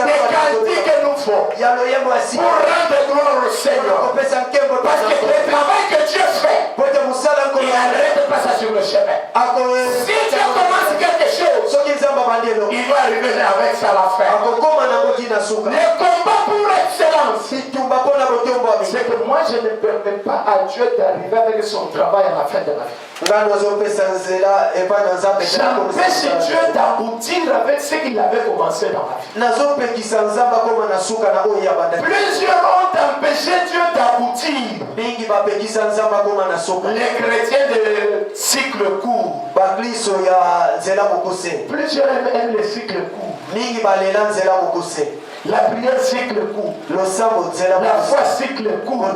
des cantiques que nous font pour rendre gloire au Seigneur. Parce que le travail que Dieu fait, il n'arrête pas ça sur le chemin. Si Dieu commence quelque chose, il va arriver avec ça à la fin. Le combat pour l'excellence, c'est que moi je ne permets pas à Dieu d'arriver avec son travail à la fin de ma vie. J'empêche Dieu d'aboutir avec ce qu'il avait commencé dans ma vie. Plusieurs ont empêché Dieu d'aboutir. Les chrétiens de cycle court. Plusieurs aiment les cycles courts. La prière cycle court. La foi cycle court.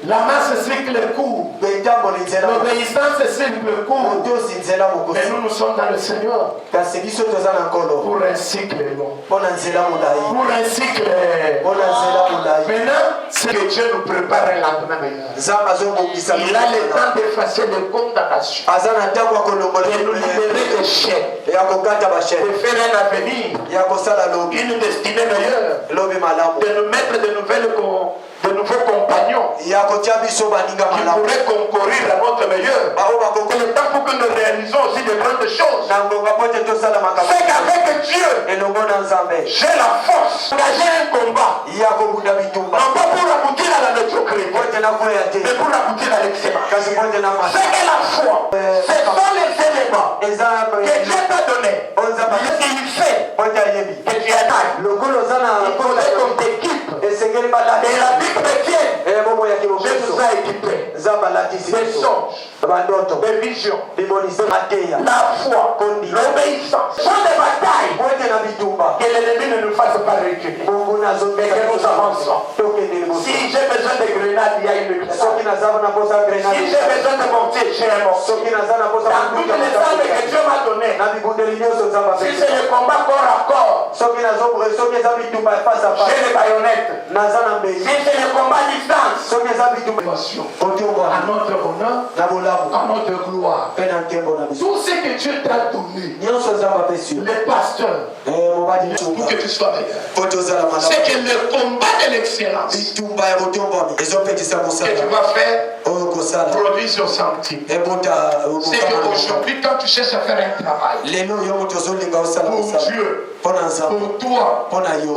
La masse cycle court. L'obéissance cycle court. Mais nous sommes dans le Seigneur pour un cycle long. Pour un cycle. Maintenant, c'est que Dieu nous prépare un lendemain meilleur. Il a le temps d'effacer les condamnations, de nous libérer des chaînes, de faire un avenir, une destinée meilleure, de nous mettre de nouveaux compagnons qui pourraient concourir à notre meilleur. Le temps pour que nous réalisons aussi de grandes choses. C'est qu'avec Dieu, j'ai la force d'engager un combat. Non pas pour aboutir à la médiocrité, mais pour aboutir à l'excellence. C'est que la foi, ce sont les éléments que Dieu t'a donné. Il fait que tu as taille. Il faudrait qu'on t'équipe. Et la vie chrétienne, Jésus a équipé des songes, des visions, la foi, l'obéissance. Ce sont des batailles que l'ennemi ne nous fasse pas reculer, mais que nous avançons. Si j'ai besoin de grenades, il y a une grenade. Si j'ai besoin de mortier, j'ai un mortier. Dans toutes les armes que Dieu m'a données, si c'est le combat corps à corps, j'ai les baïonnettes. Si c'est le combat à distance, à notre honneur, à notre gloire. Tout ce que Dieu t'a donné, les pasteurs, pour que tu sois meilleur, c'est que le combat de l'excellence que tu vas faire produit sur centime. C'est qu'aujourd'hui, quand tu cherches à faire un travail pour Dieu, pour toi,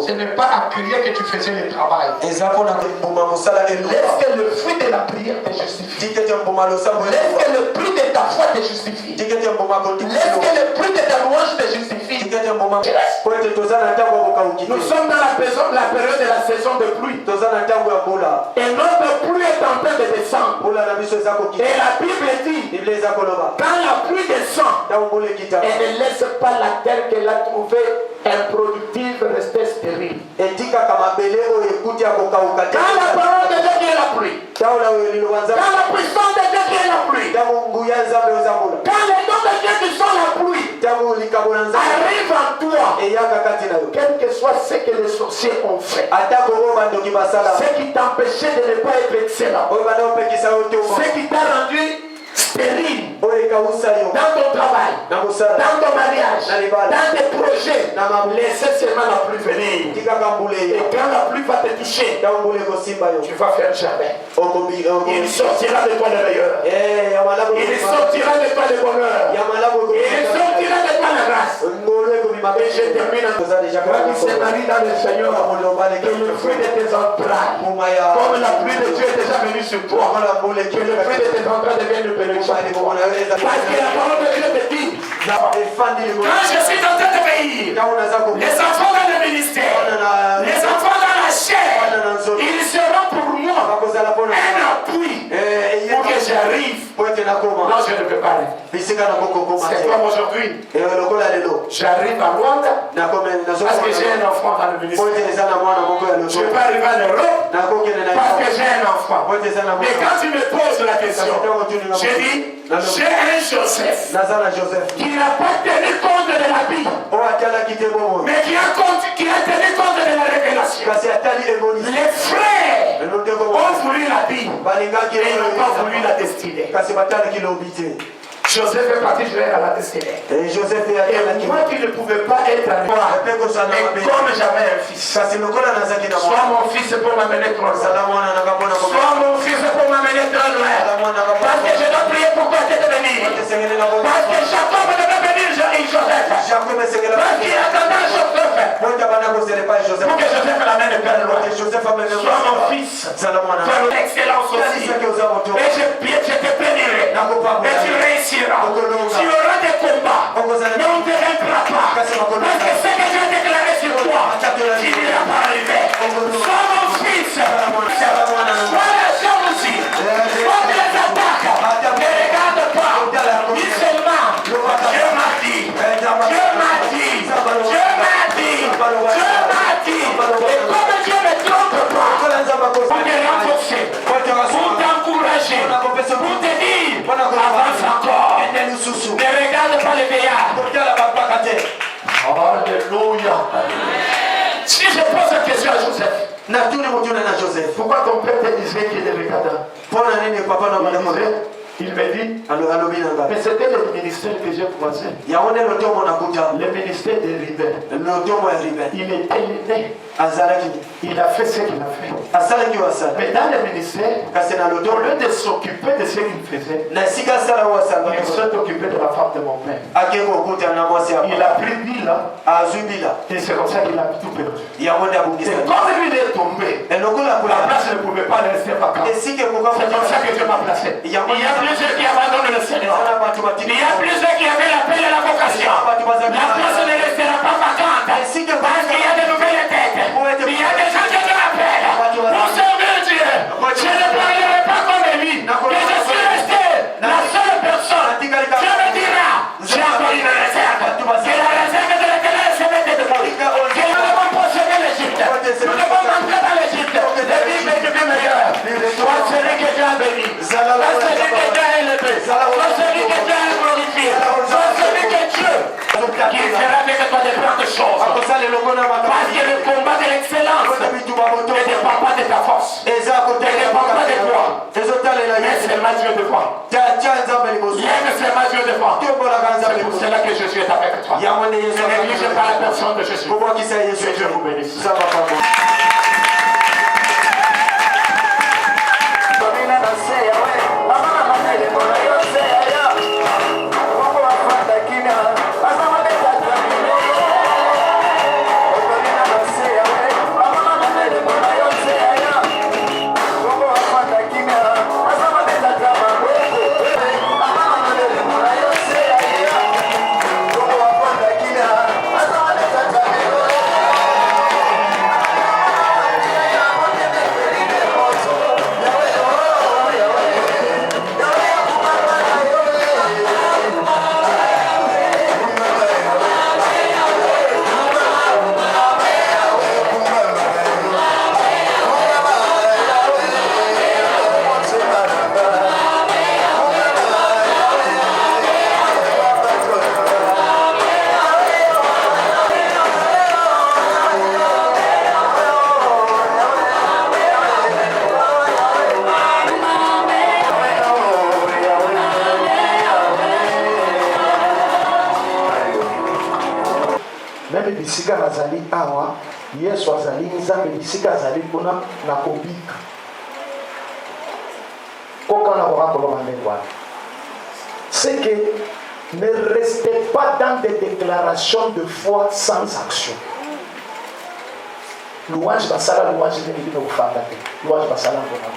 ce n'est pas à crier que tu faisais le travail. Laisse que le fruit de la prière te justifie. Laisse que le fruit de ta foi te justifie. Laisse que le fruit de ta louange te justifie. Nous sommes dans la période de la saison de pluie. Et notre pluie est en train de descendre. Et la Bible dit, quand la pluie descend, elle ne laisse pas la terre qu'elle a trouvée improductive rester stérile. Quand la parole de Dieu est la pluie, quand la puissance de Dieu est la pluie, quand les dons de Dieu qui sont la pluie arrivent en toi, quel que soit ce que les sorciers ont fait, ce qui t'empêchait de ne pas être excellent, ce qui t'a rendu stérile dans ton travail, dans ton mariage, dans tes projets, laissez seulement la pluie venir. Et quand la pluie va te toucher, tu vas faire jamais. Il sortira de toi le meilleur. Il sortira de toi le bonheur. Il sortira de toi la grâce. Et je termine en quand il se marie dans le Seigneur, que le fruit de tes entrailles, comme la pluie de Dieu est déjà venue sur toi, que le fruit de tes entrailles devienne le bénéfice. Parce que la parole de Dieu te dit, quand je suis en train de veiller, les enfants dans le ministère, les enfants dans la chair, ils seront pour moi un appui pour que j'arrive. Non, je ne peux pas arriver. C'est comme aujourd'hui. J'arrive à Rwanda parce que j'ai un enfant dans le ministère. Je ne peux pas arriver en Europe parce que j'ai un enfant. Mais quand tu me poses la question, je dis, j'ai un Joseph qui n'a pas tenu compte de la Bible, mais qui a tenu compte de la révélation. Les frères ont voulu la vie, et ils n'ont pas voulu la destinée. Joseph est parti jouer à la destinée. Et moi qui ne pouvais pas être à moi, mais comme j'avais un fils, soit mon fils pour m'amener trop loin, soit mon fils pour m'amener trop loin, parce que je dois prier pour toi de venir, parce que Jacob devait venir Joseph, parce qu'il attendait Joseph, pour que Joseph l'amène vers loin, soit mon fils, vers l'excellence aussi, et je te bénirai, et tu réussiras. Tu auras des combats, mais on ne te vaincra pas. Parce que ce que Dieu a déclaré sur toi, tu n'iras pas arriver. Sois mon fils, sois la jalousie, sois les attaques, ne regarde pas. Dis seulement, Dieu m'a dit, Dieu m'a dit, Dieu m'a dit, Dieu m'a dit. Et comme Dieu ne trompe pas, pour te renforcer, pour t'encourager, pour te dire, avance encore. Ne regarde pas les veillards. Alléluia. Si je pose la question à Joseph, pourquoi ton père te disait qu'il est regardant? Il me dit, mais c'était le ministère que j'ai croisé. Le ministère des rebelles. Il était né. Il a fait ce qu'il a fait. Mais dans le ministère, au lieu de s'occuper de ce qu'il faisait, il s'est occupé de la femme de mon père. Il a pris Bila. Et c'est comme ça qu'il a tout perdu. Et comme lui est tombé, la place ne pouvait pas rester vacante. C'est comme ça que Dieu m'a placé. Il y a plusieurs qui abandonnent le Seigneur. Il y a plusieurs qui avaient l'appel et la vocation. La place ne restera pas vacante. Parce qu'il y a de nouvelles têtes. Il y a des gens qui te rappellent. Pour servir Dieu, je ne parlerai pas comme lui. Que je suis resté la seule personne. Dieu me dira, j'ai encore une réserve. C'est la réserve de l'Éternel se mette debout. Que nous devons posséder l'Égypte. Nous devons entrer dans l'Égypte. Et vivre du meilleur. Soit celui que Dieu a béni. Soit celui que Dieu a élevé. Soit celui que Dieu a glorifié. Soit celui que Dieu qui fera avec toi de grandes choses. Parce que le combat de l'excellence ne dépend pas de ta force. Ne dépend pas de toi. Mais seulement Dieu de toi. Mais seulement Dieu de toi. C'est pour cela que Jésus est avec toi. Ne néglige pas la personne de Jésus. Que Dieu vous bénisse. bisika nazali awa Yesu azali nzambe bisika azali kuna na kobika kokana kwa koloba ndengwa. C'est que ne restez pas dans des déclarations de foi sans action. Louange basala louange ndenge kufanga te. Louange basala ngona.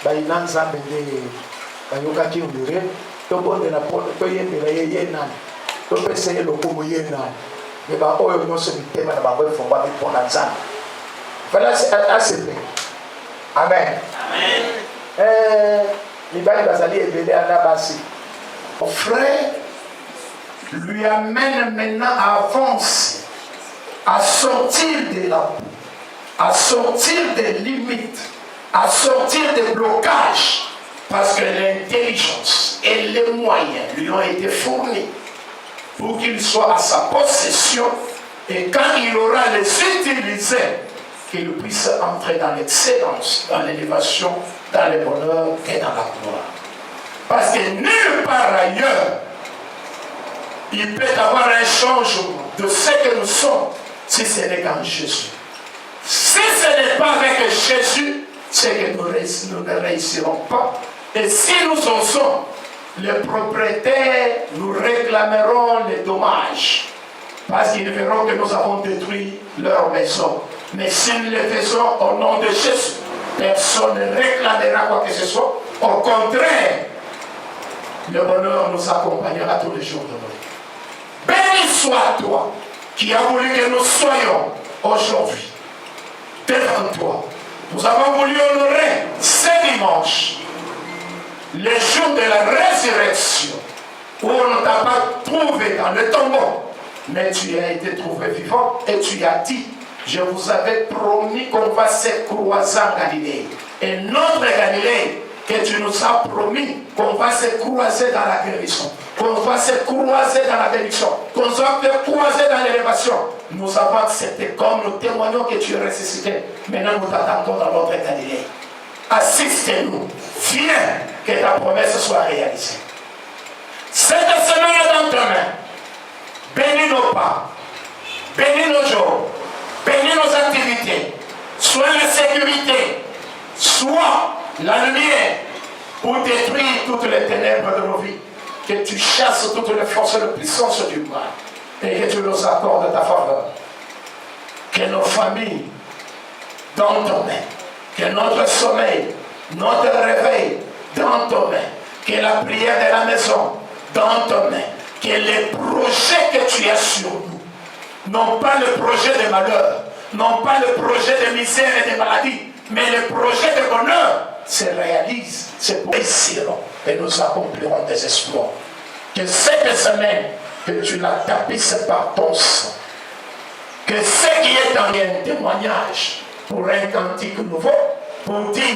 Baina nzambe nde bayoka ki ondire to bonde na poto to yendela ye nani. To pese ye lokomo ye nani. Mais bah oh non se mitema na ba faut pas pour la nzambe. Voilà c'est assez bien. Amen. Amen. Libani bazali ebele anabasi. Mon frère lui amène maintenant à avancer, à sortir de là, à sortir des limites, à sortir des blocages, parce que l'intelligence et les moyens lui ont été fournis pour qu'il soit à sa possession, et quand il aura les utilisés, qu'il puisse entrer dans l'excellence, dans l'élévation, dans le bonheur et dans la gloire. Parce que nulle part ailleurs, il peut y avoir un changement de ce que nous sommes si ce n'est qu'en Jésus. Si ce n'est pas avec Jésus, c'est que nous ne réussirons pas. Et si nous en sommes, les propriétaires nous réclameront les dommages. Parce qu'ils verront que nous avons détruit leur maison. Mais si nous le faisons au nom de Jésus, personne ne réclamera quoi que ce soit. Au contraire, le bonheur nous accompagnera tous les jours de nos vies. Béni soit toi qui as voulu que nous soyons aujourd'hui devant toi. Nous avons voulu honorer ce dimanche, le jour de la résurrection, où on ne t'a pas trouvé dans le tombeau, mais tu as été trouvé vivant et tu as dit, je vous avais promis qu'on va se croiser en Galilée. Et notre Galilée, que tu nous as promis qu'on va se croiser dans la guérison, qu'on va se croiser dans la bénédiction, qu'on va se croiser dans l'élévation. Nous avons accepté, comme nous témoignons que tu es ressuscité. Maintenant, nous t'attendons dans notre Galilée. Assiste-nous. Viens que ta promesse soit réalisée. Cette semaine est dans ta main. Bénis nos pas. Bénis nos jours. Bénis nos activités. Sois la sécurité. Sois la lumière pour détruire toutes les ténèbres de nos vies. Que tu chasses toutes les forces et les puissances du mal. Et que tu nous accordes ta faveur. Que nos familles, dans ton main. Que notre sommeil, notre réveil, dans ton main. Que la prière de la maison, dans ton main. Que les projets que tu as sur nous, non pas le projet de malheur, non pas le projet de misère et de maladie, mais le projet de bonheur se réalise, se réussiront et nous accomplirons des espoirs. Que cette semaine, que tu la tapisses par ton sang. Que ce qui est en un témoignage pour un cantique nouveau, pour dire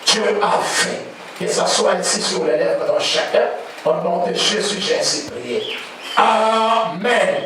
Dieu a fait, que ça soit ainsi sur les lèvres de chacun. Au nom de Jésus, j'ai ainsi prié. Amen.